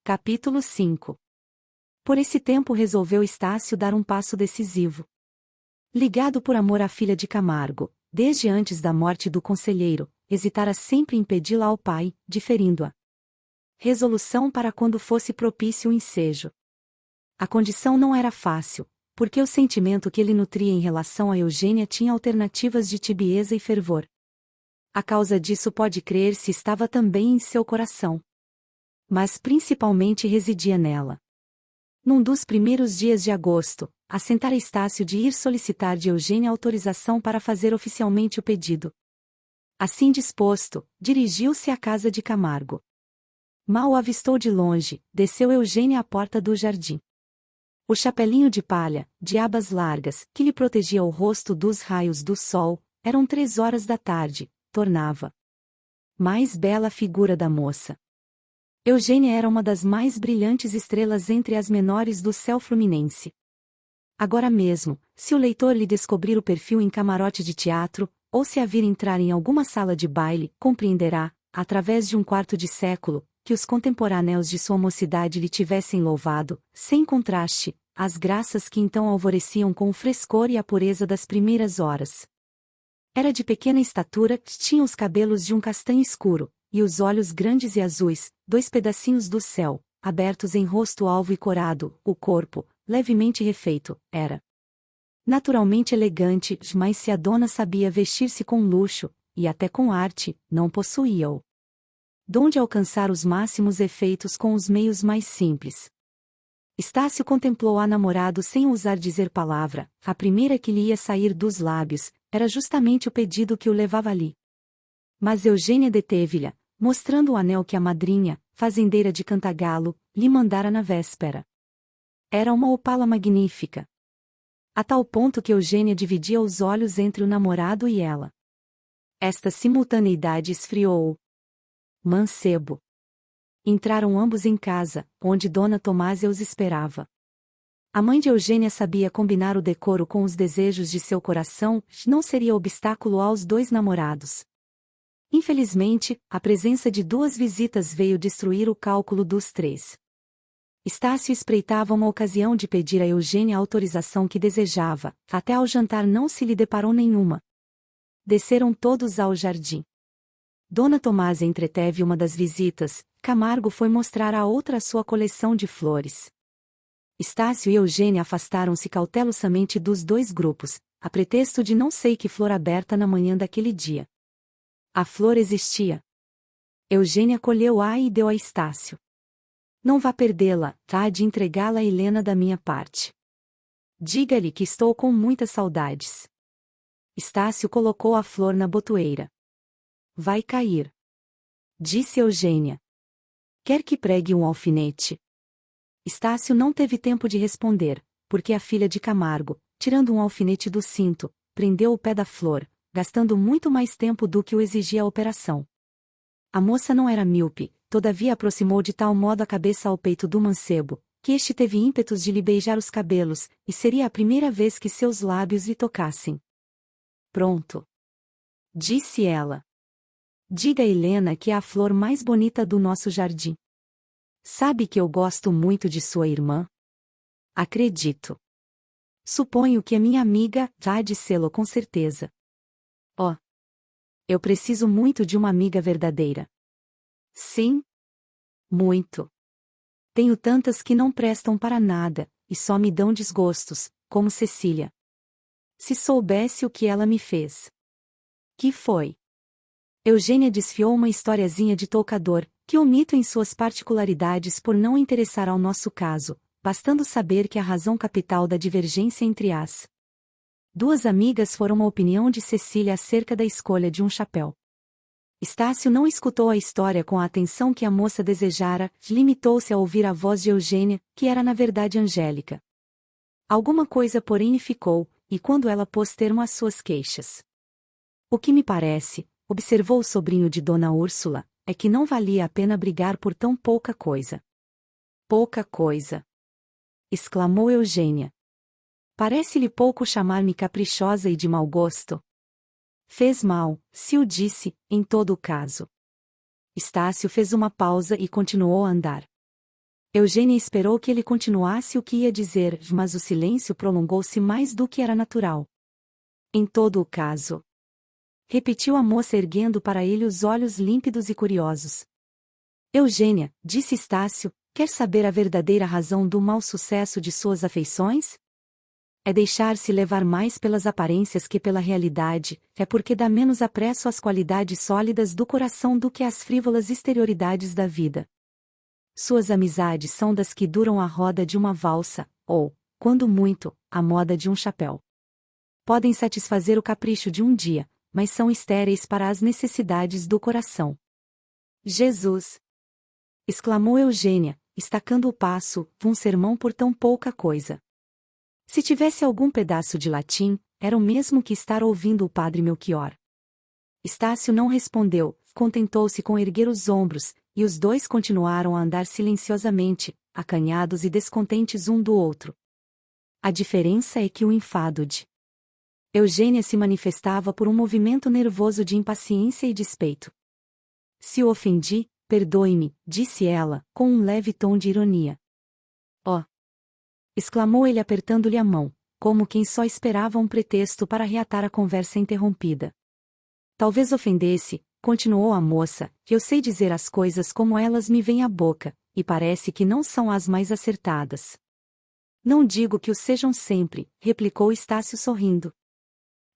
Capítulo 5. Por esse tempo resolveu Estácio dar um passo decisivo. Ligado por amor à filha de Camargo, desde antes da morte do conselheiro, hesitara sempre em pedi-la ao pai, diferindo-a resolução para quando fosse propício o ensejo. A condição não era fácil, porque o sentimento que ele nutria em relação a Eugênia tinha alternativas de tibieza e fervor. A causa disso pode crer-se estava também em seu coração. Mas principalmente residia nela. Num dos primeiros dias de agosto, assentara Estácio de ir solicitar de Eugênia autorização para fazer oficialmente o pedido. Assim disposto, dirigiu-se à casa de Camargo. Mal o avistou de longe, desceu Eugênia à porta do jardim. O chapelinho de palha, de abas largas, que lhe protegia o rosto dos raios do sol, eram 3 horas da tarde, tornava mais bela a figura da moça. Eugênia era uma das mais brilhantes estrelas entre as menores do céu fluminense. Agora mesmo, se o leitor lhe descobrir o perfil em camarote de teatro, ou se a vir entrar em alguma sala de baile, compreenderá, através de um quarto de século, que os contemporâneos de sua mocidade lhe tivessem louvado, sem contraste, as graças que então alvoreciam com o frescor e a pureza das primeiras horas. Era de pequena estatura, tinha os cabelos de um castanho escuro, e os olhos grandes e azuis, 2 pedacinhos do céu, abertos em rosto alvo e corado, o corpo, levemente refeito, era naturalmente elegante, mas se a dona sabia vestir-se com luxo, e até com arte, não possuía-o dom de alcançar os máximos efeitos com os meios mais simples. Estácio contemplou a namorado sem ousar dizer palavra, a primeira que lhe ia sair dos lábios, era justamente o pedido que o levava ali. Mas Eugênia deteve-lhe, mostrando o anel que a madrinha, fazendeira de Cantagalo, lhe mandara na véspera. Era uma opala magnífica. A tal ponto que Eugênia dividia os olhos entre o namorado e ela. Esta simultaneidade esfriou-o. Mancebo. Entraram ambos em casa, onde Dona Tomásia os esperava. A mãe de Eugênia sabia combinar o decoro com os desejos de seu coração, não seria obstáculo aos dois namorados. Infelizmente, a presença de 2 visitas veio destruir o cálculo dos 3. Estácio espreitava uma ocasião de pedir a Eugênia a autorização que desejava, até ao jantar não se lhe deparou nenhuma. Desceram todos ao jardim. Dona Tomásia entreteve uma das visitas, Camargo foi mostrar à outra a sua coleção de flores. Estácio e Eugênia afastaram-se cautelosamente dos 2 grupos, a pretexto de não sei que flor aberta na manhã daquele dia. A flor existia. Eugênia colheu-a e deu a Estácio. Não vá perdê-la, há de entregá-la a Helena da minha parte. Diga-lhe que estou com muitas saudades. Estácio colocou a flor na botoeira. Vai cair. Disse Eugênia. Quer que pregue um alfinete? Estácio não teve tempo de responder, porque a filha de Camargo, tirando um alfinete do cinto, prendeu o pé da flor, gastando muito mais tempo do que o exigia a operação. A moça não era míope, todavia aproximou de tal modo a cabeça ao peito do mancebo, que este teve ímpetos de lhe beijar os cabelos, e seria a primeira vez que seus lábios lhe tocassem. Pronto. Disse ela. Diga a Helena que é a flor mais bonita do nosso jardim. Sabe que eu gosto muito de sua irmã? Acredito. Suponho que a minha amiga há de sê-lo com certeza. Oh! Eu preciso muito de uma amiga verdadeira. Sim? Muito. Tenho tantas que não prestam para nada, e só me dão desgostos, como Cecília. Se soubesse o que ela me fez. Que foi? Eugênia desfiou uma historiazinha de toucador, que omito em suas particularidades por não interessar ao nosso caso, bastando saber que a razão capital da divergência entre as 2 amigas fora uma opinião de Cecília acerca da escolha de um chapéu. Estácio não escutou a história com a atenção que a moça desejara, limitou-se a ouvir a voz de Eugênia, que era na verdade angélica. Alguma coisa porém lhe ficou, e quando ela pôs termo às suas queixas. O que me parece, observou o sobrinho de Dona Úrsula, é que não valia a pena brigar por tão pouca coisa. Pouca coisa! Exclamou Eugênia. Parece-lhe pouco chamar-me caprichosa e de mau gosto? Fez mal, se o disse, em todo o caso. Estácio fez uma pausa e continuou a andar. Eugênia esperou que ele continuasse o que ia dizer, mas o silêncio prolongou-se mais do que era natural. Em todo o caso, repetiu a moça erguendo para ele os olhos límpidos e curiosos. Eugênia, disse Estácio, quer saber a verdadeira razão do mau sucesso de suas afeições? É deixar-se levar mais pelas aparências que pela realidade, é porque dá menos apreço às qualidades sólidas do coração do que às frívolas exterioridades da vida. Suas amizades são das que duram a roda de uma valsa, ou, quando muito, a moda de um chapéu. Podem satisfazer o capricho de um dia, mas são estéreis para as necessidades do coração. Jesus! Exclamou Eugênia, estacando o passo, um sermão por tão pouca coisa. Se tivesse algum pedaço de latim, era o mesmo que estar ouvindo o padre Melchior. Estácio não respondeu, contentou-se com erguer os ombros, e os dois continuaram a andar silenciosamente, acanhados e descontentes um do outro. A diferença é que o enfado de Eugênia se manifestava por um movimento nervoso de impaciência e despeito. Se o ofendi, perdoe-me, disse ela, com um leve tom de ironia. Oh! Exclamou ele apertando-lhe a mão, como quem só esperava um pretexto para reatar a conversa interrompida. Talvez ofendesse, continuou a moça, que eu sei dizer as coisas como elas me vêm à boca, e parece que não são as mais acertadas. Não digo que o sejam sempre, replicou Estácio sorrindo.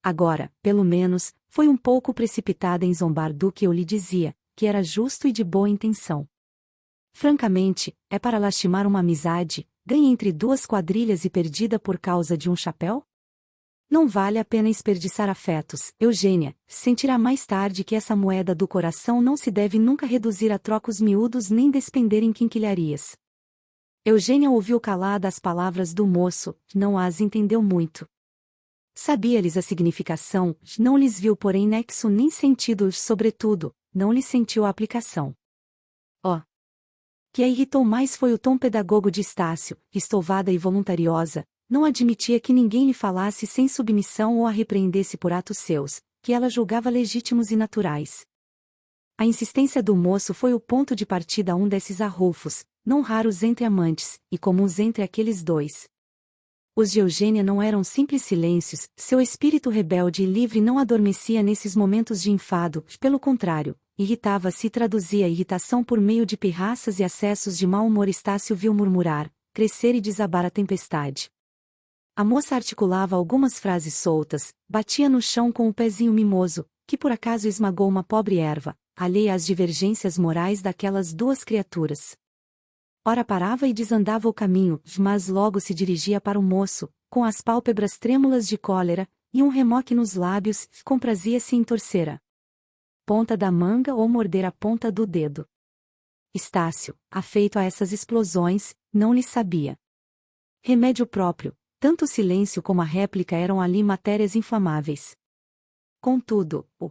Agora, pelo menos, foi um pouco precipitada em zombar do que eu lhe dizia, que era justo e de boa intenção. Francamente, é para lastimar uma amizade, ganha entre duas quadrilhas e perdida por causa de um chapéu? Não vale a pena desperdiçar afetos, Eugênia, sentirá mais tarde que essa moeda do coração não se deve nunca reduzir a trocos miúdos nem despender em quinquilharias. Eugênia ouviu calada as palavras do moço, não as entendeu muito. Sabia-lhes a significação, não lhes viu porém nexo nem sentido, sobretudo, não lhes sentiu a aplicação. Oh! Que a irritou mais foi o tom pedagogo de Estácio, estouvada e voluntariosa, não admitia que ninguém lhe falasse sem submissão ou a repreendesse por atos seus, que ela julgava legítimos e naturais. A insistência do moço foi o ponto de partida a um desses arrufos, não raros entre amantes, e comuns entre aqueles dois. Os de Eugênia não eram simples silêncios, seu espírito rebelde e livre não adormecia nesses momentos de enfado, pelo contrário, irritava-se e traduzia a irritação por meio de pirraças e acessos de mau humor. Estácio viu murmurar, crescer e desabar a tempestade. A moça articulava algumas frases soltas, batia no chão com o pezinho mimoso, que por acaso esmagou uma pobre erva, alheia às divergências morais daquelas duas criaturas. Ora parava e desandava o caminho, mas logo se dirigia para o moço, com as pálpebras trêmulas de cólera, e um remoque nos lábios, comprazia-se em torcer a ponta da manga ou morder a ponta do dedo. Estácio, afeito a essas explosões, não lhe sabia remédio próprio. Tanto o silêncio como a réplica eram ali matérias inflamáveis. Contudo, o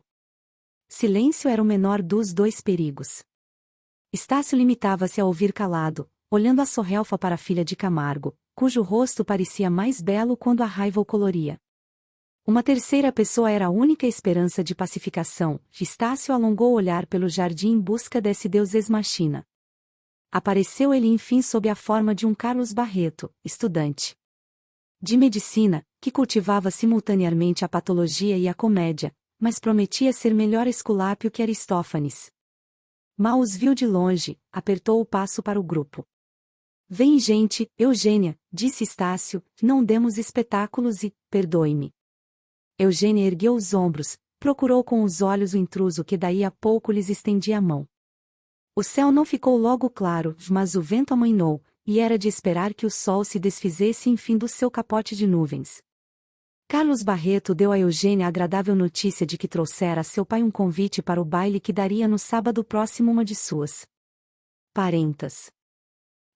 silêncio era o menor dos dois perigos. Estácio limitava-se a ouvir calado, olhando a sorrelfa para a filha de Camargo, cujo rosto parecia mais belo quando a raiva o coloria. Uma terceira pessoa era a única esperança de pacificação. Estácio alongou o olhar pelo jardim em busca desse deus ex-machina. Apareceu ele enfim sob a forma de um Carlos Barreto, estudante de medicina, que cultivava simultaneamente a patologia e a comédia, mas prometia ser melhor Esculápio que Aristófanes. Mal os viu de longe, apertou o passo para o grupo. Vem gente, Eugênia, disse Estácio, não demos espetáculos e, perdoe-me. Eugênia ergueu os ombros, procurou com os olhos o intruso que daí a pouco lhes estendia a mão. O céu não ficou logo claro, mas o vento amainou, e era de esperar que o sol se desfizesse enfim do seu capote de nuvens. Carlos Barreto deu a Eugênia a agradável notícia de que trouxera a seu pai um convite para o baile que daria no sábado próximo uma de suas parentas.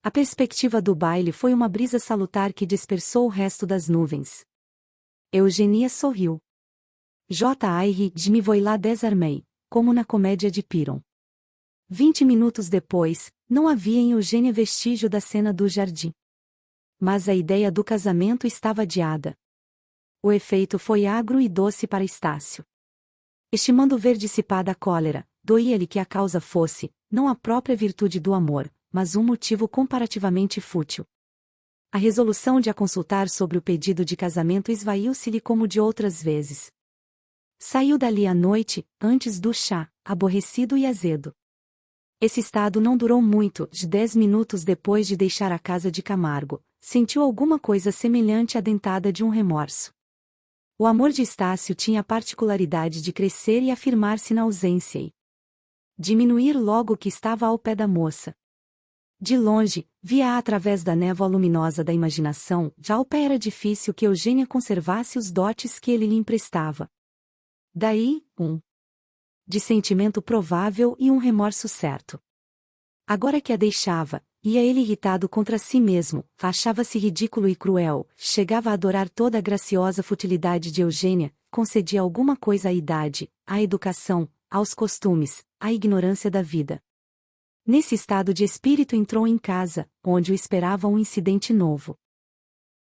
A perspectiva do baile foi uma brisa salutar que dispersou o resto das nuvens. Eugenia sorriu. J.R. de me voi lá desarmei, como na comédia de Piron. 20 minutos depois, não havia em Eugênia vestígio da cena do jardim. Mas a ideia do casamento estava adiada. O efeito foi agro e doce para Estácio. Estimando ver dissipada a cólera, doía-lhe que a causa fosse, não a própria virtude do amor, mas um motivo comparativamente fútil. A resolução de a consultar sobre o pedido de casamento esvaiu-se-lhe como de outras vezes. Saiu dali à noite, antes do chá, aborrecido e azedo. Esse estado não durou muito, de 10 minutos depois de deixar a casa de Camargo, sentiu alguma coisa semelhante à dentada de um remorso. O amor de Estácio tinha a particularidade de crescer e afirmar-se na ausência e diminuir logo que estava ao pé da moça. De longe, via-a através da névoa luminosa da imaginação, já ao pé era difícil que Eugênia conservasse os dotes que ele lhe emprestava. Daí, dissentimento provável e um remorso certo. Agora que a deixava, ia ele irritado contra si mesmo, achava-se ridículo e cruel, chegava a adorar toda a graciosa futilidade de Eugênia, concedia alguma coisa à idade, à educação, aos costumes, à ignorância da vida. Nesse estado de espírito entrou em casa, onde o esperava um incidente novo.